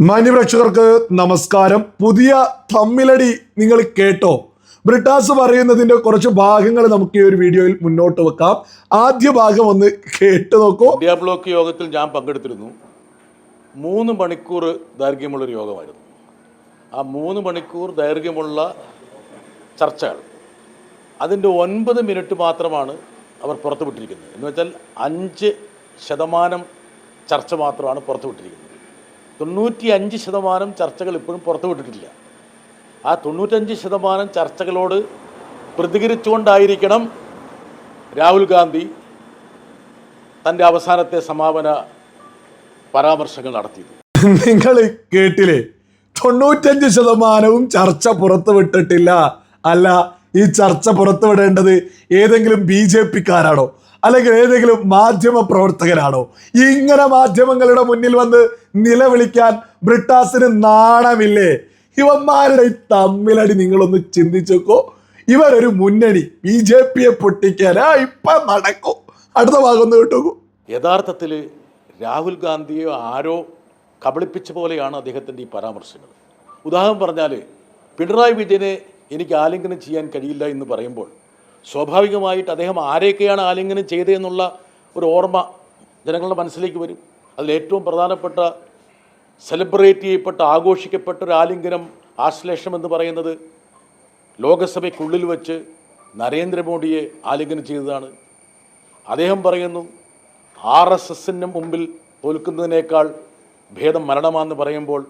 മാന്യപ്രേക്ഷകർക്ക് നമസ്കാരം. പുതിയ തമ്മിലടി നിങ്ങൾ കേട്ടോ? ബ്രിട്ടാസ് പറയുന്നതിന്റെ കുറച്ച് ഭാഗങ്ങൾ നമുക്ക് ഈ ഒരു വീഡിയോയിൽ മുന്നോട്ട് വെക്കാം. ആദ്യ ഭാഗം ഒന്ന് കേട്ടു നോക്കൂ. ഇന്ത്യ ബ്ലോക്ക് യോഗത്തിൽ ഞാൻ പങ്കെടുത്തിരുന്നു. 3 മണിക്കൂർ ദൈർഘ്യമുള്ളൊരു യോഗമായിരുന്നു. ആ 3 മണിക്കൂർ ദൈർഘ്യമുള്ള ചർച്ചകൾ, അതിൻ്റെ 9 മിനിറ്റ് മാത്രമാണ് അവർ പുറത്തുവിട്ടിരിക്കുന്നത്. എന്ന് വെച്ചാൽ 5% ചർച്ച മാത്രമാണ് പുറത്തുവിട്ടിരിക്കുന്നത്. 95% ചർച്ചകൾ ഇപ്പോഴും പുറത്തുവിട്ടിട്ടില്ല. ആ 95% ചർച്ചകളോട് പ്രതികരിച്ചുകൊണ്ടായിരിക്കണം രാഹുൽ ഗാന്ധി തൻ്റെ അവസാനത്തെ സമാപന പരാമർശങ്ങൾ നടത്തിയത്. നിങ്ങൾ കേട്ടില്ലേ? 95% ചർച്ച പുറത്തുവിട്ടിട്ടില്ല. അല്ല, ഈ ചർച്ച പുറത്തുവിടേണ്ടത് ഏതെങ്കിലും BJP-ക്കാരാണോ അല്ലെങ്കിൽ ഏതെങ്കിലും മാധ്യമ പ്രവർത്തകരാണോ? ഇങ്ങനെ മാധ്യമങ്ങളുടെ മുന്നിൽ വന്ന് നിലവിളിക്കാൻ ബ്രിട്ടാസിന് നാണമില്ലേ? ഇവന്മാരുടെ ഈ തമ്മിലടി നിങ്ങളൊന്ന് ചിന്തിച്ചോക്കോ. ഇവരൊരു മുന്നണി BJP-യെ പൊട്ടിക്കാനാ ഇപ്പൊ നടക്കും. അടുത്ത ഭാഗം ഒന്ന് കേട്ടോക്കൂ. യഥാർത്ഥത്തിൽ രാഹുൽ ഗാന്ധിയെ ആരോ കബളിപ്പിച്ച പോലെയാണ് അദ്ദേഹത്തിൻ്റെ ഈ പരാമർശങ്ങൾ. ഉദാഹരണം പറഞ്ഞാൽ, പിണറായി വിജയനെ എനിക്ക് ആലിംഗനം ചെയ്യാൻ കഴിയില്ല എന്ന് പറയുമ്പോൾ സ്വാഭാവികമായിട്ട് അദ്ദേഹം ആരെയൊക്കെയാണ് ആലിംഗനം ചെയ്തതെന്നുള്ള ഒരു ഓർമ്മ ജനങ്ങളുടെ മനസ്സിലേക്ക് വരും. അതിലേറ്റവും പ്രധാനപ്പെട്ട സെലിബ്രേറ്റ് ചെയ്യപ്പെട്ട ആഘോഷിക്കപ്പെട്ട ഒരു ആലിംഗനം, ആശ്ലേഷം എന്ന് പറയുന്നത് ലോകസഭയ്ക്കുള്ളിൽ വെച്ച് നരേന്ദ്രമോദിയെ ആലിംഗനം ചെയ്തതാണ്. അദ്ദേഹം പറയുന്നു RSSന് മുമ്പിൽ തോൽക്കുന്നതിനേക്കാൾ ഭേദം മരണമാണെന്ന് പറയുമ്പോൾ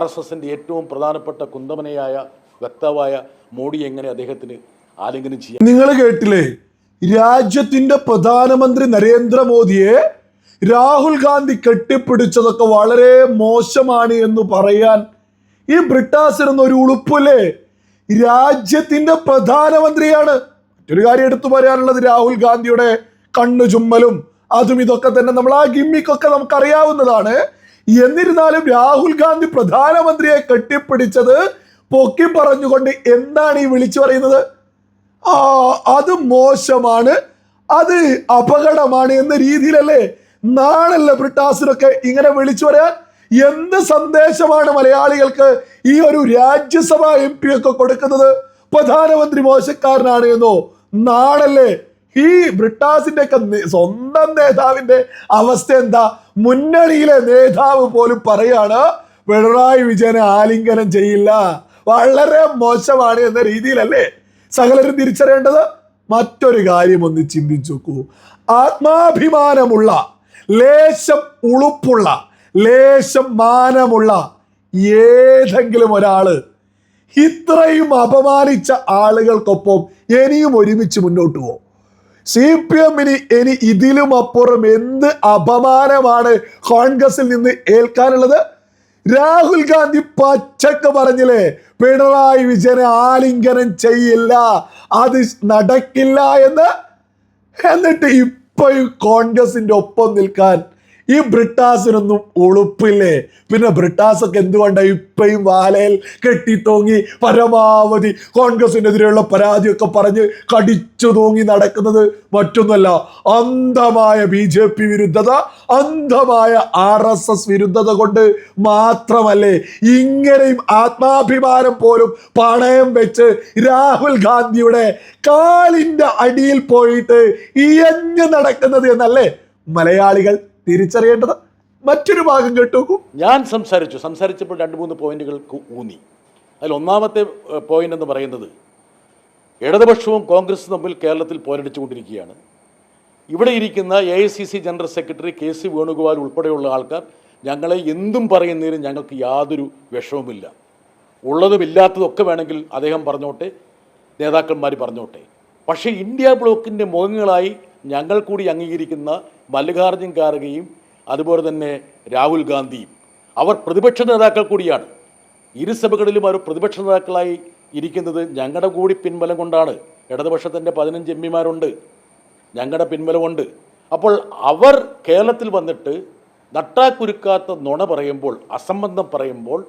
RSSൻ്റെ ഏറ്റവും പ്രധാനപ്പെട്ട കുന്തമനയായ വക്താവായ മോഡി എങ്ങനെ അദ്ദേഹത്തിന് ആലിംഗനം ചെയ്യാം? നിങ്ങൾ കേട്ടില്ലേ? രാജ്യത്തിന്റെ പ്രധാനമന്ത്രി നരേന്ദ്രമോദിയെ രാഹുൽ ഗാന്ധി കെട്ടിപ്പിടിച്ചതൊക്കെ വളരെ മോശമാണ് എന്ന് പറയാൻ ഈ ബ്രിട്ടാസിനൊന്നും ഒരു ഉളുപ്പില്ലേ? രാജ്യത്തിന്റെ പ്രധാനമന്ത്രിയാണ്. മറ്റൊരു കാര്യം എടുത്തു പറയാനുള്ളത്, രാഹുൽ ഗാന്ധിയുടെ കണ്ണു ചുമ്മലും അതും ഇതൊക്കെ തന്നെ നമ്മൾ ആ ഗിമ്മിക്കൊക്കെ നമുക്കറിയാവുന്നതാണ്. എന്നിരുന്നാലും രാഹുൽ ഗാന്ധി പ്രധാനമന്ത്രിയെ കെട്ടിപ്പിടിച്ചത് പൊക്കി പറഞ്ഞുകൊണ്ട് എന്താണ് ഈ വിളിച്ചു പറയുന്നത്? അത് മോശമാണ്, അത് അപകടമാണ് എന്ന രീതിയിലല്ലേ? നാളല്ല ബ്രിട്ടാസിനൊക്കെ ഇങ്ങനെ വിളിച്ചു പറയാൻ? എന്ത് സന്ദേശമാണ് മലയാളികൾക്ക് ഈ ഒരു രാജ്യസഭാ MP ഒക്കെ കൊടുക്കുന്നത്? പ്രധാനമന്ത്രി മോശക്കാരനാണ് എന്നോ? നാളല്ലേ? ഈ ബ്രിട്ടാസിന്റെ ഒക്കെ സ്വന്തം നേതാവിന്റെ അവസ്ഥ എന്താ? മുന്നണിയിലെ നേതാവ് പോലും പറയാണ് പിണറായി വിജയനെ ആലിംഗനം ചെയ്യില്ല, വളരെ മോശമാണ് എന്ന രീതിയിലല്ലേ സകലരും തിരിച്ചറിയേണ്ടത്? മറ്റൊരു കാര്യം ഒന്ന് ചിന്തിച്ചു നോക്കൂ. ആത്മാഭിമാനമുള്ള, ലേശം ഉളുപ്പുള്ള, ലേശം മാനമുള്ള ഏതെങ്കിലും ഒരാള് ഇത്രയും അപമാനിച്ച ആളുകൾക്കൊപ്പം ഇനിയും ഒരുമിച്ച് മുന്നോട്ട് പോകും? CPM-ന് ഇനി ഇതിലും അപ്പുറം എന്ത് അപമാനമാണ് കോൺഗ്രസിൽ നിന്ന് ഏൽക്കാനുള്ളത്? രാഹുൽ ഗാന്ധി പച്ചക്ക് പറഞ്ഞില്ലേ, പിണറായി വിജയനെ ആലിംഗനം ചെയ്യില്ല, അത് നടക്കില്ല എന്ന്. എന്നിട്ട് ഇപ്പോഴും കോൺഗ്രസിന്റെ ഒപ്പം നിൽക്കാൻ ഈ ബ്രിട്ടാസിനൊന്നും ഉളുപ്പില്ലേ? പിന്നെ ബ്രിട്ടാസൊക്കെ എന്തുകൊണ്ടാണ് ഇപ്പോഴും വാലയിൽ കെട്ടിത്തോങ്ങി പരമാവധി കോൺഗ്രസിനെതിരെയുള്ള പരാതിയൊക്കെ പറഞ്ഞ് കടിച്ചു തൂങ്ങി നടക്കുന്നത്? മറ്റൊന്നുമല്ല, അന്ധമായ BJP വിരുദ്ധത, അന്ധമായ RSS വിരുദ്ധത കൊണ്ട് മാത്രമല്ലേ ഇങ്ങനെയും ആത്മാഭിമാനം പോലും പണയം വെച്ച് രാഹുൽ ഗാന്ധിയുടെ കാലിന്റെ അടിയിൽ പോയിട്ട് ഇയഞ്ഞു നടക്കുന്നത് എന്നല്ലേ മലയാളികൾ തിരിച്ചറിയേണ്ടത്? മറ്റൊരു ഭാഗം കേട്ടു. ഞാൻ സംസാരിച്ചപ്പോൾ 2-3 പോയിന്റുകൾ ഊന്നി. അതിൽ ഒന്നാമത്തെ പോയിന്റ് എന്ന് പറയുന്നത്, ഇടതുപക്ഷവും കോൺഗ്രസും തമ്മിൽ കേരളത്തിൽ പോരടിച്ചുകൊണ്ടിരിക്കുകയാണ്. ഇവിടെ ഇരിക്കുന്ന AICC general secretary KC Venugopal ഉൾപ്പെടെയുള്ള ആൾക്കാർ ഞങ്ങളെ എന്തും പറയുന്നതിന് ഞങ്ങൾക്ക് യാതൊരു വിഷമവുമില്ല. ഉള്ളതും ഇല്ലാത്തതൊക്കെ വേണമെങ്കിൽ അദ്ദേഹം പറഞ്ഞോട്ടെ, നേതാക്കന്മാർ പറഞ്ഞോട്ടെ. പക്ഷേ ഇന്ത്യ ബ്ലോക്കിൻ്റെ മുഖങ്ങളായി ഞങ്ങൾ കൂടി അംഗീകരിക്കുന്ന മല്ലികാർജ്ജുൻ ഖാർഗെയും അതുപോലെ തന്നെ രാഹുൽ ഗാന്ധിയും അവർ പ്രതിപക്ഷ നേതാക്കൾ കൂടിയാണ്. ഇരുസഭകളിലും അവർ പ്രതിപക്ഷ നേതാക്കളായി ഇരിക്കുന്നത് ഞങ്ങളുടെ കൂടി പിൻബലം കൊണ്ടാണ്. ഇടതുപക്ഷത്തിൻ്റെ 15 MP-മാരുണ്ട്, ഞങ്ങളുടെ പിൻബലമുണ്ട്. അപ്പോൾ അവർ കേരളത്തിൽ വന്നിട്ട് നട്ടാക്കുരുക്കാത്ത നുണ പറയുമ്പോൾ, അസംബന്ധം പറയുമ്പോൾ,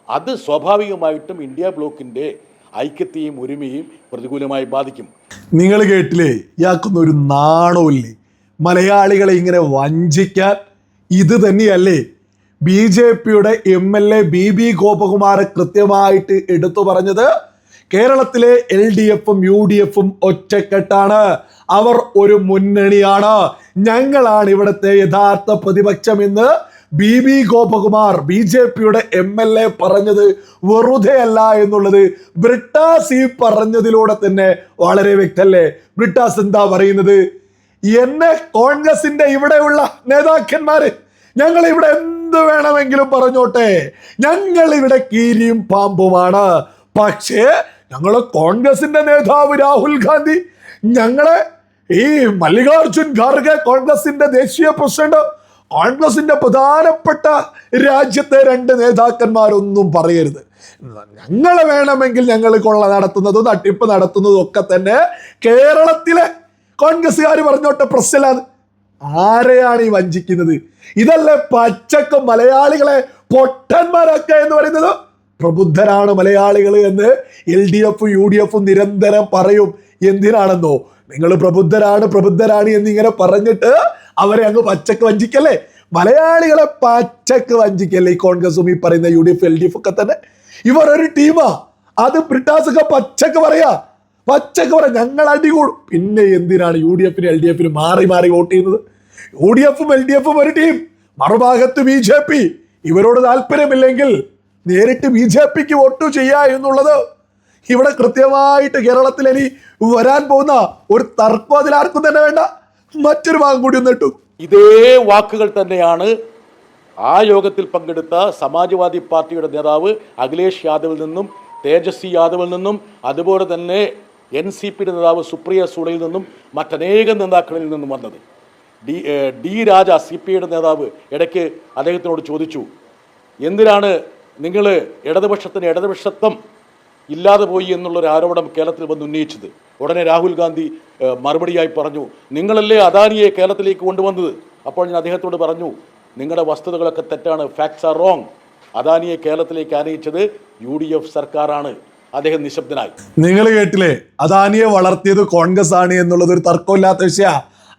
അത് സ്വാഭാവികമായിട്ടും ഇന്ത്യ ബ്ലോക്കിൻ്റെ ഐക്യത്തെയും ഒരുമയും പ്രതികൂലമായി ബാധിക്കും. നിങ്ങൾ കേട്ടില്ലേ? ഇയാൾക്കൊന്നും ഒരു നാണമില്ലേ? മലയാളികളെ ഇങ്ങനെ വഞ്ചിക്കാൻ ഇത് തന്നെയല്ലേ BJPയുടെ MLA BB ഗോപകുമാർ കൃത്യമായിട്ട് എടുത്തു പറഞ്ഞത് കേരളത്തിലെ LDFും UDFും ഒറ്റക്കെട്ടാണ്, അവർ ഒരു മുന്നണിയാണ്, ഞങ്ങളാണ് ഇവിടുത്തെ യഥാർത്ഥ പ്രതിപക്ഷം എന്ന് BB ഗോപകുമാർ BJPയുടെ MLA പറഞ്ഞത് വെറുതെ അല്ല എന്നുള്ളത് ബ്രിട്ടാസ് ഈ പറഞ്ഞതിലൂടെ തന്നെ വളരെ വ്യക്തല്ലേ. ബ്രിട്ടാസ് എന്താ പറയുന്നത്? എന്നെ കോൺഗ്രസിന്റെ ഇവിടെയുള്ള നേതാക്കന്മാര് ഞങ്ങൾ ഇവിടെ എന്ത് വേണമെങ്കിലും പറഞ്ഞോട്ടെ, ഞങ്ങൾ ഇവിടെ കീരിയും പാമ്പുമാണ്, പക്ഷേ ഞങ്ങള് കോൺഗ്രസിന്റെ നേതാവ് രാഹുൽ ഗാന്ധി, ഞങ്ങളെ ഈ മല്ലികാർജുൻ ഖാർഗെ കോൺഗ്രസിന്റെ ദേശീയ പ്രസിഡന്റ്, കോൺഗ്രസിന്റെ പ്രധാനപ്പെട്ട രാജ്യത്തെ 2 നേതാക്കന്മാരൊന്നും പറയരുത്. ഞങ്ങളെ വേണമെങ്കിൽ ഞങ്ങൾ കൊള്ള നടത്തുന്നതും തട്ടിപ്പ് നടത്തുന്നതും ഒക്കെ തന്നെ കേരളത്തിലെ കോൺഗ്രസ്സുകാർ പറഞ്ഞോട്ടെ, പ്രശ്നമില്ലാതെ. ആരെയാണ് ഈ വഞ്ചിക്കുന്നത്? ഇതല്ലേ പച്ചക്ക് മലയാളികളെ പൊട്ടന്മാരാക്കുക എന്ന് പറയുന്നത്? പ്രബുദ്ധരാണ് മലയാളികൾ എന്ന് LDF UDF നിരന്തരം പറയും. എന്തിനാണെന്നോ, നിങ്ങൾ പ്രബുദ്ധരാണ് എന്നിങ്ങനെ പറഞ്ഞിട്ട് അവരെ അങ്ങ് പച്ചക്ക് വഞ്ചിക്കല്ലേ, മലയാളികളെ പച്ചക്ക് വഞ്ചിക്കല്ലേ. ഈ കോൺഗ്രസും ഈ പറയുന്ന UDF LDF ഒക്കെ തന്നെ ഇവർ ഒരു ടീമാ. അത് ബ്രിട്ടാസൊക്കെ പച്ചക്ക് പറയാ, ഞങ്ങൾ അടികൂടും. പിന്നെ എന്തിനാണ് UDFനും LDFനും മാറി വോട്ട് ചെയ്യുന്നത്? UDFും LDFും ഒരു ടീം, മറുഭാഗത്ത് BJP. ഇവരോട് താല്പര്യമില്ലെങ്കിൽ നേരിട്ട് BJPക്ക് വോട്ട് ചെയ്യുക എന്നുള്ളത് ഇവിടെ കൃത്യമായിട്ട് കേരളത്തിൽ ഇനി വരാൻ പോകുന്ന ഒരു തർക്കം അതിലാർക്കും തന്നെ വേണ്ട. മറ്റൊരു ഭാഗം കൂടി ഒന്നിട്ടു. ഇതേ വാക്കുകൾ തന്നെയാണ് ആ യോഗത്തിൽ പങ്കെടുത്ത സമാജ്വാദി പാർട്ടിയുടെ നേതാവ് അഖിലേഷ് യാദവിൽ നിന്നും, തേജസ്വി യാദവിൽ നിന്നും, അതുപോലെ തന്നെ NCPയുടെ നേതാവ് സുപ്രിയ സൂളയിൽ നിന്നും മറ്റനേകം നേതാക്കളിൽ നിന്നും വന്നത്. ഡി രാജ CPIയുടെ നേതാവ് ഇടയ്ക്ക് അദ്ദേഹത്തിനോട് ചോദിച്ചു, എന്തിനാണ് നിങ്ങൾ ഇടതുപക്ഷത്വം ഇല്ലാതെ പോയി എന്നുള്ളൊരു ആരോപണം കേരളത്തിൽ വന്ന് ഉന്നയിച്ചത്? ഉടനെ രാഹുൽ ഗാന്ധി മറുപടിയായി പറഞ്ഞു, നിങ്ങളല്ലേ അദാനിയെ കേരളത്തിലേക്ക് കൊണ്ടുവന്നത്. അപ്പോൾ ഞാൻ അദ്ദേഹത്തോട് പറഞ്ഞു, നിങ്ങളുടെ വസ്തുതകളൊക്കെ തെറ്റാണ്, ഫാക്ട്സ് ആർ റോങ്. അദാനിയെ കേരളത്തിലേക്ക് ആനയിച്ചത് UDF സർക്കാരാണ്. അദ്ദേഹം നിശബ്ദനായി. നിങ്ങൾ കേട്ടില്ലേ, അദാനിയെ വളർത്തിയത് കോൺഗ്രസ് ആണ് എന്നുള്ളത് ഒരു തർക്കമില്ലാത്ത വിഷയ.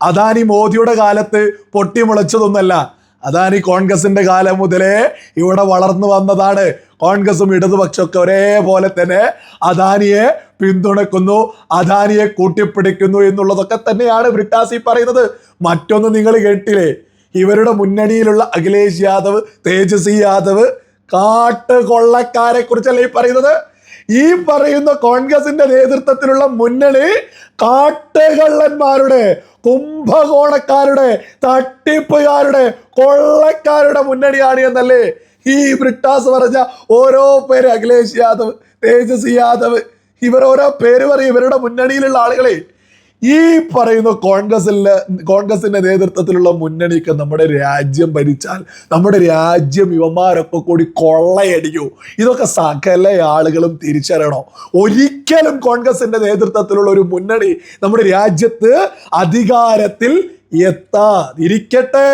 അദാനി മോദിയുടെ കാലത്ത് പൊട്ടിമുളച്ചതൊന്നല്ല, അദാനി കോൺഗ്രസിന്റെ കാലം മുതലേ ഇവിടെ വളർന്നു വന്നതാണ്. കോൺഗ്രസും ഇടതുപക്ഷമൊക്കെ ഒരേപോലെ തന്നെ അദാനിയെ പിന്തുണയ്ക്കുന്നു, അദാനിയെ കൂട്ടിപ്പിടിക്കുന്നു എന്നുള്ളതൊക്കെ തന്നെയാണ് ബ്രിട്ടാസി പറയുന്നത്. മറ്റൊന്ന് നിങ്ങൾ കേട്ടില്ലേ, ഇവരുടെ മുന്നണിയിലുള്ള അഖിലേഷ് യാദവ്, തേജസ്വി യാദവ് കാട്ടുകൊള്ളക്കാരെ കുറിച്ചല്ലേ ഈ പറയുന്നത്? ഈ പറയുന്ന കോൺഗ്രസിന്റെ നേതൃത്വത്തിലുള്ള മുന്നണി കാട്ടുകള്ളന്മാരുടെ, കുംഭകോണക്കാരുടെ, തട്ടിപ്പുകാരുടെ, കൊള്ളക്കാരുടെ മുന്നണിയാണ് എന്നല്ലേ ഈ ബ്രിട്ടാസ് പറഞ്ഞ ഓരോ പേര്? അഖിലേഷ് യാദവ്, തേജസ്വി യാദവ്, ഇവർ ഓരോ പേര് പറയും ഇവരുടെ മുന്നണിയിലുള്ള ആളുകളെ. ഈ പറയുന്ന കോൺഗ്രസിന്റെ നേതൃത്വത്തിലുള്ള മുന്നണിക്ക് നമ്മുടെ രാജ്യം ഭരിച്ചാൽ നമ്മുടെ രാജ്യം ഇവന്മാരൊക്കെ കൂടി കൊള്ളയടിക്കൂ. ഇതൊക്കെ സകല ആളുകളും തിരിച്ചറിയണം. ഒരിക്കലും കോൺഗ്രസിന്റെ നേതൃത്വത്തിലുള്ള ഒരു മുന്നണി നമ്മുടെ രാജ്യത്ത് അധികാരത്തിൽ എത്താതിരിക്കട്ടെ.